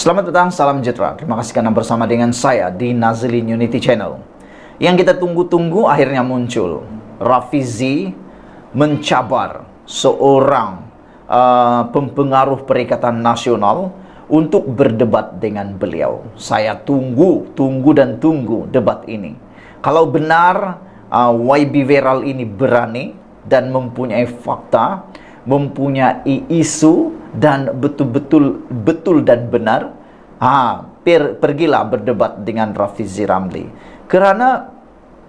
Selamat datang, salam sejahtera. Terima kasih karena bersama dengan saya di Nazlin Unity Channel. Yang kita tunggu-tunggu akhirnya muncul. Rafizi mencabar seorang pempengaruh Perikatan Nasional untuk berdebat dengan beliau. Saya tunggu debat ini. Kalau benar YB Viral ini berani dan mempunyai fakta, mempunyai isu dan betul dan benar, pergilah berdebat dengan Rafizi Ramli. Karena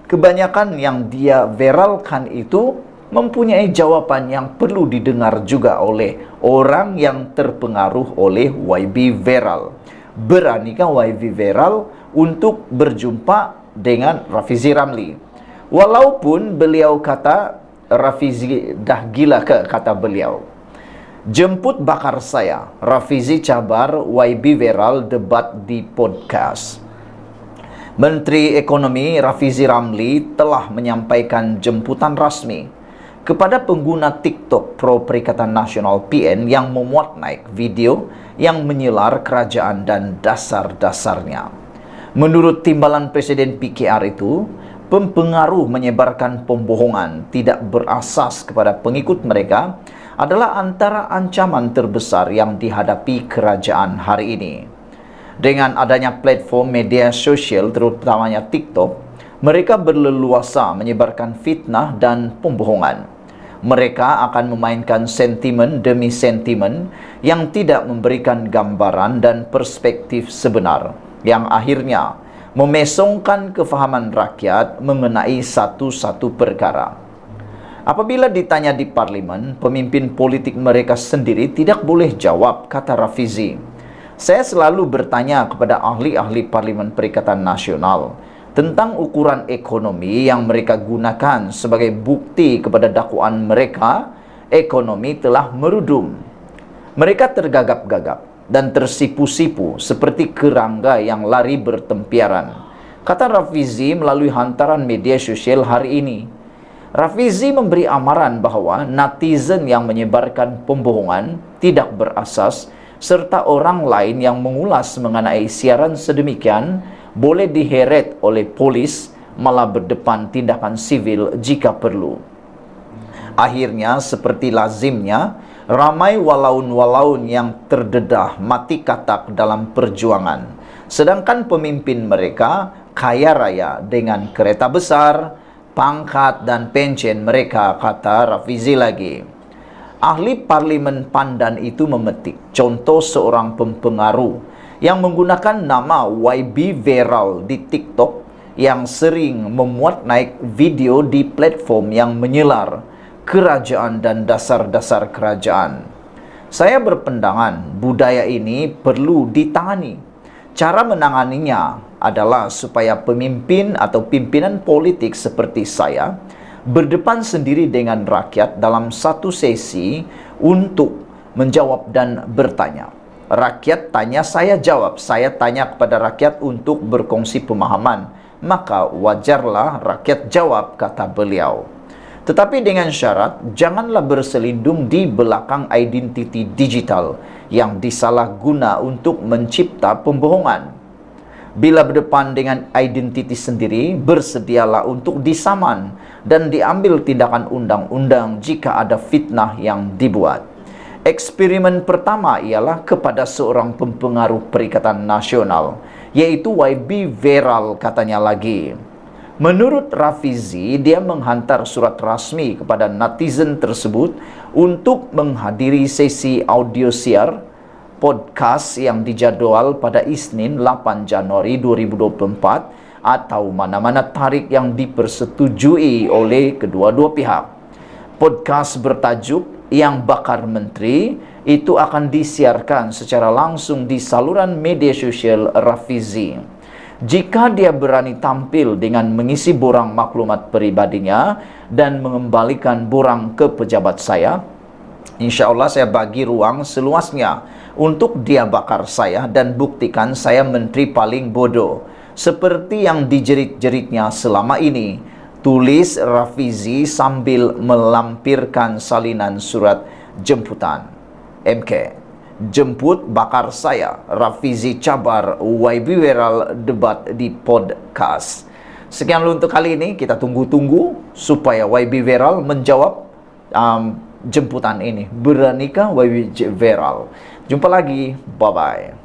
kebanyakan yang dia viralkan itu mempunyai jawaban yang perlu didengar juga oleh orang yang terpengaruh oleh YB Viral. Beranikah YB Viral untuk berjumpa dengan Rafizi Ramli? Walaupun beliau kata Rafizi dah gila kata beliau. Jemput bakar saya, Rafizi cabar YB Viral debat di podcast. Menteri Ekonomi Rafizi Ramli telah menyampaikan jemputan rasmi kepada pengguna TikTok pro Perikatan Nasional PN yang memuat naik video yang menyelar kerajaan dan dasar-dasarnya. Menurut timbalan Presiden PKR itu, pempengaruh menyebarkan pembohongan tidak berasas kepada pengikut mereka adalah antara ancaman terbesar yang dihadapi kerajaan hari ini. Dengan adanya platform media sosial terutamanya TikTok, mereka berleluasa menyebarkan fitnah dan pembohongan. Mereka akan memainkan sentimen demi sentimen yang tidak memberikan gambaran dan perspektif sebenar, yang akhirnya memesongkan kefahaman rakyat mengenai satu-satu perkara. Apabila ditanya di parlimen, pemimpin politik mereka sendiri tidak boleh jawab, kata Rafizi. Saya selalu bertanya kepada ahli-ahli Parlimen Perikatan Nasional tentang ukuran ekonomi yang mereka gunakan sebagai bukti kepada dakwaan mereka. Ekonomi telah merudum. Mereka tergagap-gagap dan tersipu-sipu seperti kerangga yang lari bertempiaran, kata Rafizi melalui hantaran media sosial hari ini. Rafizi memberi amaran bahwa netizen yang menyebarkan pembohongan tidak berasas serta orang lain yang mengulas mengenai siaran sedemikian boleh diheret oleh polis, malah berdepan tindakan sivil jika perlu. Akhirnya, seperti lazimnya, ramai walaun-walaun yang terdedah mati katak dalam perjuangan, sedangkan pemimpin mereka kaya raya dengan kereta besar, pangkat dan pensiun mereka, kata Rafizi lagi. Ahli parlimen Pandan itu memetik contoh seorang pempengaruh yang menggunakan nama YB Viral di TikTok yang sering memuat naik video di platform yang menyelar kerajaan dan dasar-dasar kerajaan. Saya berpendangan budaya ini perlu ditangani. Cara menanganinya adalah supaya pemimpin atau pimpinan politik seperti saya berdepan sendiri dengan rakyat dalam satu sesi untuk menjawab dan bertanya. Rakyat tanya, saya jawab. Saya tanya kepada rakyat untuk berkongsi pemahaman. Maka wajarlah rakyat jawab, kata beliau. Tetapi dengan syarat, janganlah berselindung di belakang identiti digital yang disalahguna untuk mencipta pembohongan. Bila berdepan dengan identiti sendiri, bersedialah untuk disaman dan diambil tindakan undang-undang jika ada fitnah yang dibuat. Eksperimen pertama ialah kepada seorang pempengaruh Perikatan Nasional, yaitu YB Viral, katanya lagi. Menurut Rafizi, dia menghantar surat rasmi kepada netizen tersebut untuk menghadiri sesi audio siar podcast yang dijadwal pada Isnin 8 Januari 2024 atau mana-mana tarikh yang dipersetujui oleh kedua-dua pihak. Podcast bertajuk Yang Bakar Menteri itu akan disiarkan secara langsung di saluran media sosial Rafizi. Jika dia berani tampil dengan mengisi borang maklumat pribadinya dan mengembalikan borang ke pejabat saya, insya Allah saya bagi ruang seluasnya untuk dia bakar saya dan buktikan saya menteri paling bodoh, seperti yang dijerit-jeritnya selama ini, tulis Rafizi sambil melampirkan salinan surat jemputan. MK. Jemput bakar saya, Rafizi cabar YB viral debat di podcast. Sekian dulu untuk kali ini. Kita tunggu-tunggu supaya YB viral menjawab jemputan ini. Beranikah YB viral? Jumpa lagi. Bye-bye.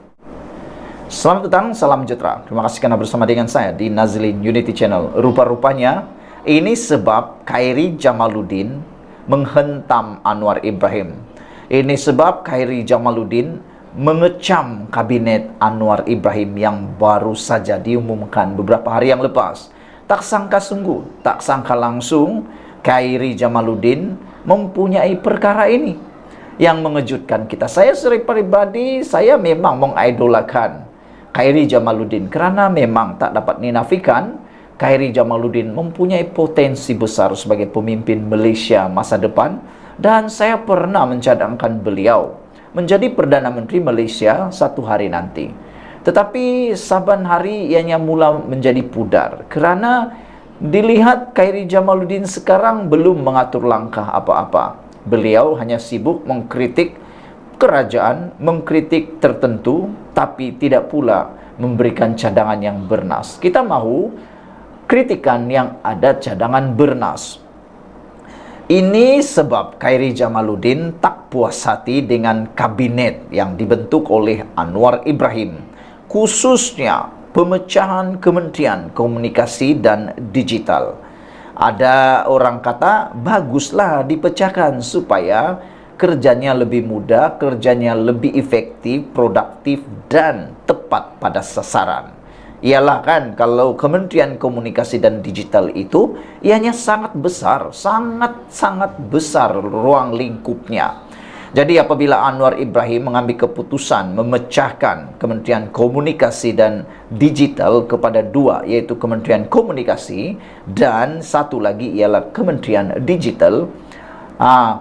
Selamat datang, salam sejahtera. Terima kasih karena bersama dengan saya di Nazlin Unity Channel. Rupa-rupanya ini sebab Khairi Jamaluddin menghentam Anwar Ibrahim. Ini sebab Khairi Jamaluddin mengecam kabinet Anwar Ibrahim yang baru saja diumumkan beberapa hari yang lepas. Tak sangka sungguh, tak sangka langsung Khairi Jamaluddin mempunyai perkara ini yang mengejutkan kita. Saya secara pribadi, saya memang mengidolakan Khairi Jamaluddin kerana memang tak dapat dinafikan Khairi Jamaluddin mempunyai potensi besar sebagai pemimpin Malaysia masa depan. Dan saya pernah mencadangkan beliau menjadi Perdana Menteri Malaysia satu hari nanti. Tetapi saban hari ianya mula menjadi pudar kerana dilihat Khairi Jamaluddin sekarang belum mengatur langkah apa-apa. Beliau hanya sibuk mengkritik kerajaan, mengkritik tertentu, tapi tidak pula memberikan cadangan yang bernas. Kita mahu kritikan yang ada cadangan bernas. Ini sebab Khairi Jamaluddin tak puas hati dengan kabinet yang dibentuk oleh Anwar Ibrahim, khususnya pemecahan Kementerian Komunikasi dan Digital. Ada orang kata, baguslah dipecahkan supaya kerjanya lebih mudah, kerjanya lebih efektif, produktif, dan tepat pada sasaran. Ialah kan, kalau Kementerian Komunikasi dan Digital itu ianya sangat besar, sangat besar ruang lingkupnya. Jadi apabila Anwar Ibrahim mengambil keputusan memecahkan Kementerian Komunikasi dan Digital kepada dua, yaitu Kementerian Komunikasi dan satu lagi ialah Kementerian Digital,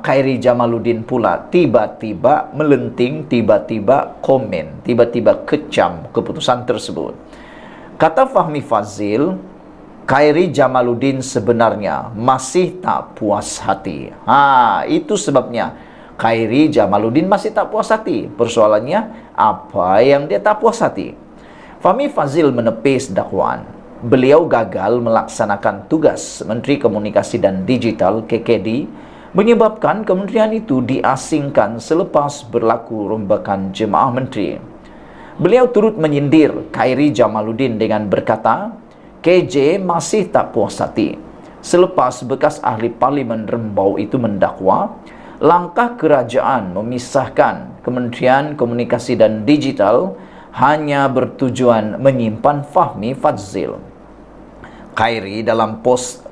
Khairi Jamaluddin pula tiba-tiba melenting, tiba-tiba komen, tiba-tiba kecam keputusan tersebut. Kata Fahmi Fadzil, Khairi Jamaluddin sebenarnya masih tak puas hati. Itu sebabnya Khairi Jamaluddin masih tak puas hati. Persoalannya, apa yang dia tak puas hati? Fahmi Fadzil menepis dakwaan. Beliau gagal melaksanakan tugas Menteri Komunikasi dan Digital KKD, menyebabkan kementerian itu diasingkan selepas berlaku rombakan jemaah menteri. Beliau turut menyindir Khairi Jamaluddin dengan berkata, KJ masih tak puas hati. Selepas bekas ahli Parlimen Rembau itu mendakwa, langkah kerajaan memisahkan Kementerian Komunikasi dan Digital hanya bertujuan menyimpan Fahmi Fadzil. Khairi dalam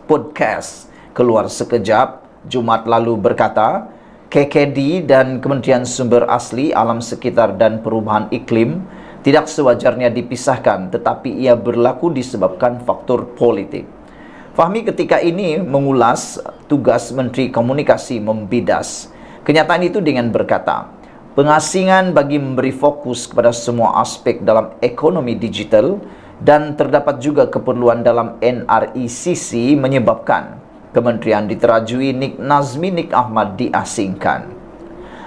podcast Keluar Sekejap Jumaat lalu berkata, KKD dan Kementerian Sumber Asli Alam Sekitar dan Perubahan Iklim tidak sewajarnya dipisahkan, tetapi ia berlaku disebabkan faktor politik. Fahmi ketika ini mengulas tugas Menteri Komunikasi membidas kenyataan itu dengan berkata, pengasingan bagi memberi fokus kepada semua aspek dalam ekonomi digital dan terdapat juga keperluan dalam NRECC menyebabkan kementerian diterajui Nik Nazmi Nik Ahmad diasingkan.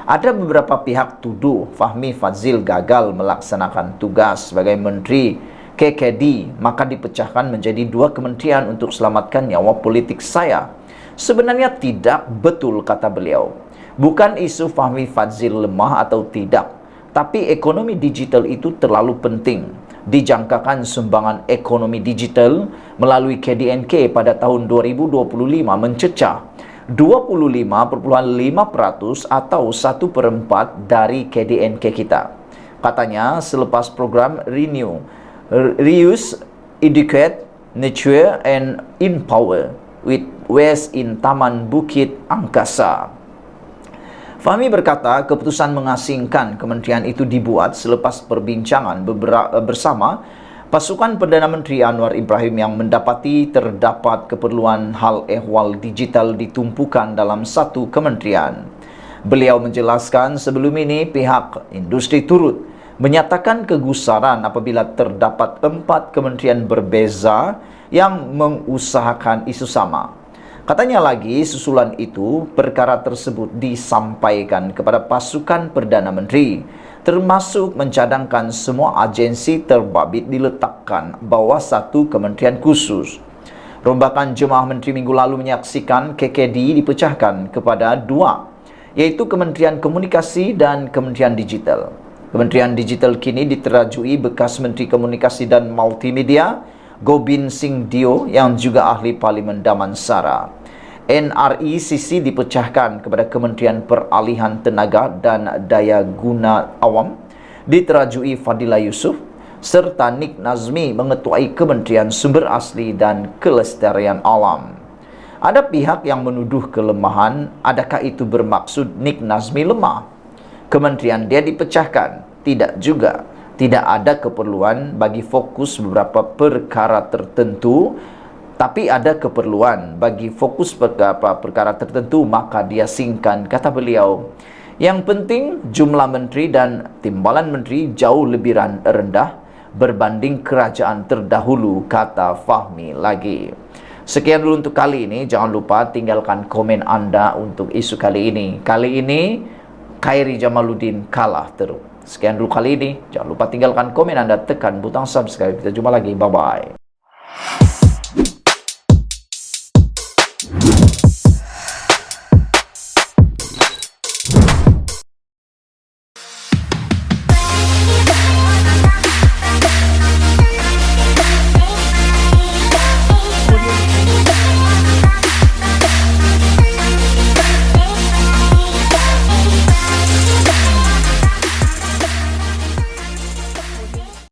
Ada beberapa pihak tuduh Fahmi Fadzil gagal melaksanakan tugas sebagai menteri KKD, maka dipecahkan menjadi dua kementerian untuk selamatkan nyawa politik saya. Sebenarnya tidak betul, kata beliau. Bukan isu Fahmi Fadzil lemah atau tidak, tapi ekonomi digital itu terlalu penting. Dijangkakan sumbangan ekonomi digital melalui KDNK pada tahun 2025 mencecah 25,5% atau 1/4 dari KDNK kita. Katanya selepas program Renew, Reuse, Educate, Nurture and Empower with West in Taman Bukit Angkasa. Fahmi berkata keputusan mengasingkan kementerian itu dibuat selepas perbincangan bersama pasukan Perdana Menteri Anwar Ibrahim yang mendapati terdapat keperluan hal ehwal digital ditumpukan dalam satu kementerian. Beliau menjelaskan sebelum ini pihak industri turut menyatakan kegusaran apabila terdapat 4 kementerian berbeza yang mengusahakan isu sama. Katanya lagi, susulan itu, perkara tersebut disampaikan kepada pasukan Perdana Menteri, termasuk mencadangkan semua agensi terbabit diletakkan bawah satu kementerian khusus. Rombakan Jemaah Menteri minggu lalu menyaksikan KKD dipecahkan kepada dua, yaitu Kementerian Komunikasi dan Kementerian Digital. Kementerian Digital kini diterajui bekas Menteri Komunikasi dan Multimedia, Gobind Singh Dio, yang juga ahli Parlimen Damansara. NRECC dipecahkan kepada Kementerian Peralihan Tenaga dan Daya Guna Awam, diterajui Fadila Yusof, serta Nik Nazmi mengetuai Kementerian Sumber Asli dan Kelestarian Alam. Ada pihak yang menuduh kelemahan, adakah itu bermaksud Nik Nazmi lemah? Kementerian dia dipecahkan? Tidak juga. Tidak ada keperluan bagi fokus beberapa perkara tertentu, tapi ada keperluan bagi fokus perkara tertentu, maka dia singkan, kata beliau. Yang penting jumlah menteri dan timbalan menteri jauh lebih rendah berbanding kerajaan terdahulu, kata Fahmi lagi. Sekian dulu untuk kali ini. Jangan lupa tinggalkan komen Anda untuk isu kali ini. Kali ini Khairi Jamaluddin kalah teruk. Sekian dulu kali ini. Jangan lupa tinggalkan komen Anda, tekan butang subscribe. Kita jumpa lagi. Bye-bye.